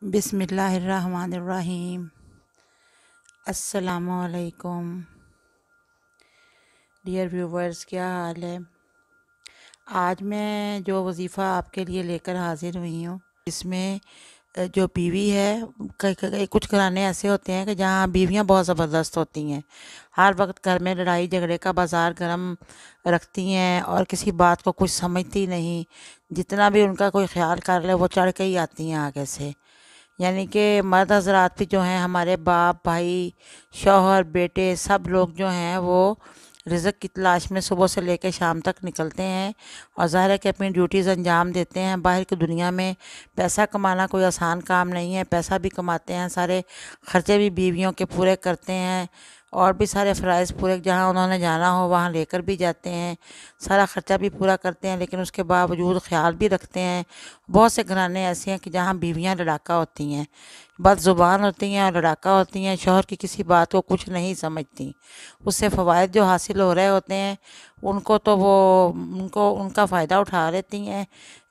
بسم اللہ الرحمن الرحیم۔ السلام علیکم ڈیئر ویورز، کیا حال ہے؟ آج میں جو وظیفہ آپ کے لیے لے کر حاضر ہوئی ہوں، اس میں جو بیوی ہے، کچھ گھرانے ایسے ہوتے ہیں کہ جہاں بیویاں بہت زبردست ہوتی ہیں، ہر وقت گھر میں لڑائی جھگڑے کا بازار گرم رکھتی ہیں اور کسی بات کو کچھ سمجھتی نہیں، جتنا بھی ان کا کوئی خیال کر لے وہ چڑھ کے ہی آتی ہیں آگے سے۔ یعنی کہ مرد حضرات بھی جو ہیں، ہمارے باپ، بھائی، شوہر، بیٹے، سب لوگ جو ہیں وہ رزق کی تلاش میں صبح سے لے کے شام تک نکلتے ہیں اور ظاہر ہے کہ اپنی ڈیوٹیز انجام دیتے ہیں۔ باہر کی دنیا میں پیسہ کمانا کوئی آسان کام نہیں ہے، پیسہ بھی کماتے ہیں، سارے خرچے بھی بیویوں کے پورے کرتے ہیں اور بھی سارے فرائض پورے، جہاں انہوں نے جانا ہو وہاں لے کر بھی جاتے ہیں، سارا خرچہ بھی پورا کرتے ہیں، لیکن اس کے باوجود خیال بھی رکھتے ہیں۔ بہت سے گھرانے ایسے ہیں کہ جہاں بیویاں لڑاکا ہوتی ہیں، بد زبان ہوتی ہیں اور لڑاکا ہوتی ہیں، شوہر کی کسی بات کو کچھ نہیں سمجھتی، اس سے فوائد جو حاصل ہو رہے ہوتے ہیں ان کو تو وہ ان کا فائدہ اٹھا لیتی ہیں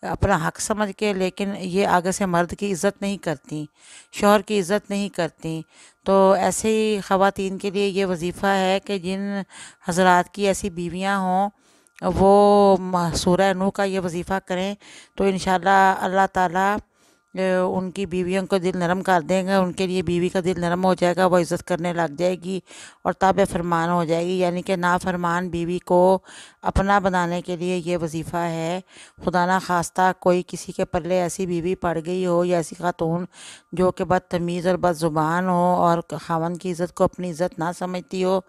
اپنا حق سمجھ کے، لیکن یہ آگے سے مرد کی عزت نہیں کرتی، شوہر کی عزت نہیں کرتی۔ تو ایسے ہی خواتین کے لیے یہ وظیفہ ہے کہ جن حضرات کی ایسی بیویاں ہوں وہ سورہ نوح کا یہ وظیفہ کریں تو انشاءاللہ اللہ تعالیٰ ان کی بیویوں کو دل نرم کر دیں گے، ان کے لیے بیوی کا دل نرم ہو جائے گا، وہ عزت کرنے لگ جائے گی اور تابع فرمان ہو جائے گی۔ یعنی کہ نافرمان بیوی کو اپنا بنانے کے لیے یہ وظیفہ ہے۔ خدا نہ خواستہ کوئی کسی کے پلے ایسی بیوی پڑ گئی ہو یا ایسی خاتون جو کہ بدتمیز اور بد زبان ہو اور خاوند کی عزت کو اپنی عزت نہ سمجھتی ہو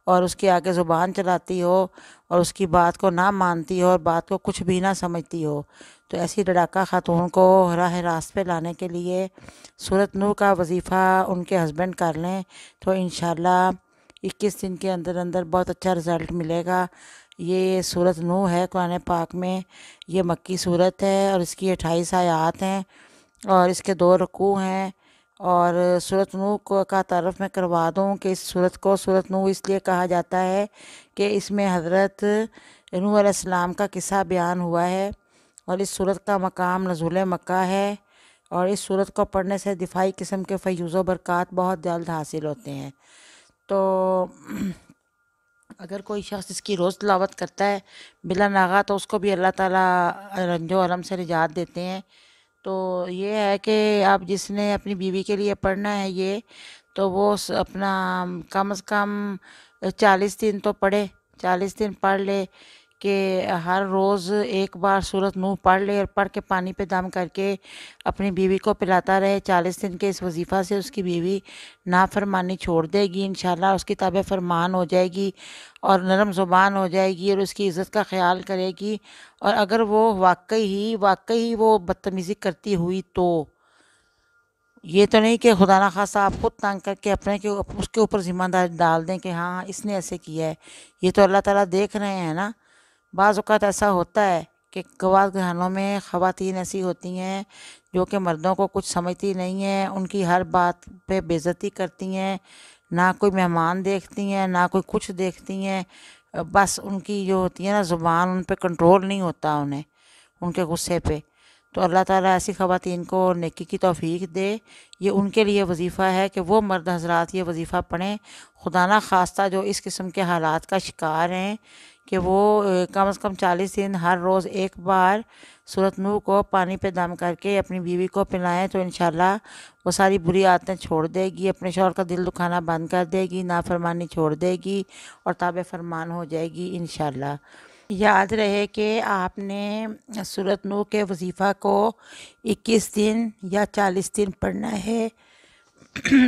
اور اس کے آگے زبان چلاتی ہو اور اس کی بات کو نہ مانتی ہو اور بات کو کچھ بھی نہ سمجھتی ہو، تو ایسی لڑاکا خاتون کو راہ راست پہ لانے کے لیے سورۃ نوح کا وظیفہ ان کے ہسبینڈ کر لیں تو انشاءاللہ 21 دن کے اندر اندر بہت اچھا رزلٹ ملے گا۔ یہ سورۃ نوح ہے قرآن پاک میں، یہ مکی سورت ہے اور اس کی 28 آیات ہیں اور اس کے 2 رکوع ہیں۔ اور سورۃ نوح کا تعارف میں کروا دوں کہ اس سورت کو سورۃ نوح اس لیے کہا جاتا ہے کہ اس میں حضرت نوح علیہ السلام کا قصہ بیان ہوا ہے اور اس سورت کا مقام نزول مکہ ہے اور اس سورت کو پڑھنے سے دفاعی قسم کے فیوز و برکات بہت جلد حاصل ہوتے ہیں۔ تو اگر کوئی شخص اس کی روز تلاوت کرتا ہے بلا ناغہ تو اس کو بھی اللہ تعالیٰ رنج و علم سے نجات دیتے ہیں۔ تو یہ ہے کہ اب جس نے اپنی بیوی کے لیے پڑھنا ہے یہ تو وہ اپنا کم از کم 40 دن تو پڑھے، 40 دن پڑھ لے کہ ہر روز ایک بار سورۃ نوح پڑھ لے اور پڑھ کے پانی پہ دم کر کے اپنی بیوی کو پلاتا رہے۔ 40 دن کے اس وظیفہ سے اس کی بیوی نافرمانی چھوڑ دے گی، انشاءاللہ اس کی تابع فرمان ہو جائے گی اور نرم زبان ہو جائے گی اور اس کی عزت کا خیال کرے گی۔ اور اگر وہ واقعی وہ بدتمیزی کرتی ہوئی تو یہ تو نہیں کہ خدا نہ خواستہ آپ خود تنگ کر کے اس کے اوپر ذمہ داری ڈال دیں کہ ہاں اس نے ایسے کیا ہے، یہ تو اللہ تعالیٰ دیکھ رہے ہیں نا۔ بعض اوقات ایسا ہوتا ہے کہ بعض گھرانوں میں خواتین ایسی ہوتی ہیں جو کہ مردوں کو کچھ سمجھتی نہیں ہیں، ان کی ہر بات پہ بے عزتی کرتی ہیں، نہ کوئی مہمان دیکھتی ہیں نہ کوئی کچھ دیکھتی ہیں، بس ان کی جو ہوتی ہے نا زبان، ان پہ کنٹرول نہیں ہوتا انہیں ان کے غصے پہ۔ تو اللہ تعالیٰ ایسی خواتین کو نیکی کی توفیق دے۔ یہ ان کے لیے وظیفہ ہے کہ وہ مرد حضرات یہ وظیفہ پڑھیں، خدا نہ خواستہ جو اس قسم کے حالات کا شکار ہیں کہ وہ کم از کم 40 دن ہر روز ایک بار سورۃ نوح کو پانی پہ دم کر کے اپنی بیوی کو پلائیں تو انشاءاللہ وہ ساری بری عادتیں چھوڑ دے گی، اپنے شوہر کا دل دکھانا بند کر دے گی، نافرمانی چھوڑ دے گی اور تابع فرمان ہو جائے گی انشاءاللہ۔ یاد رہے کہ آپ نے سورۃ نوح کے وظیفہ کو 21 دن یا 40 دن پڑھنا ہے۔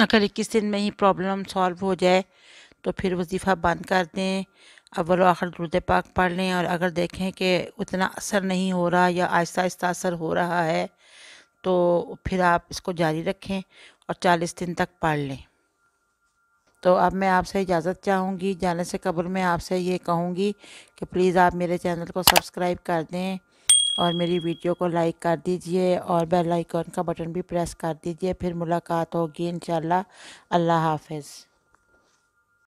اگر 21 دن میں ہی پرابلم سالو ہو جائے تو پھر وظیفہ بند کر دیں، اول و آخر درود پاک پڑھ لیں، اور اگر دیکھیں کہ اتنا اثر نہیں ہو رہا یا آہستہ آہستہ اثر ہو رہا ہے تو پھر آپ اس کو جاری رکھیں اور 40 دن تک پڑھ لیں۔ تو اب میں آپ سے اجازت چاہوں گی، جانے سے قبل میں آپ سے یہ کہوں گی کہ پلیز آپ میرے چینل کو سبسکرائب کر دیں اور میری ویڈیو کو لائک کر دیجئے اور بیل آئیکن کا بٹن بھی پریس کر دیجئے۔ پھر ملاقات ہوگی انشاءاللہ۔ اللہ حافظ۔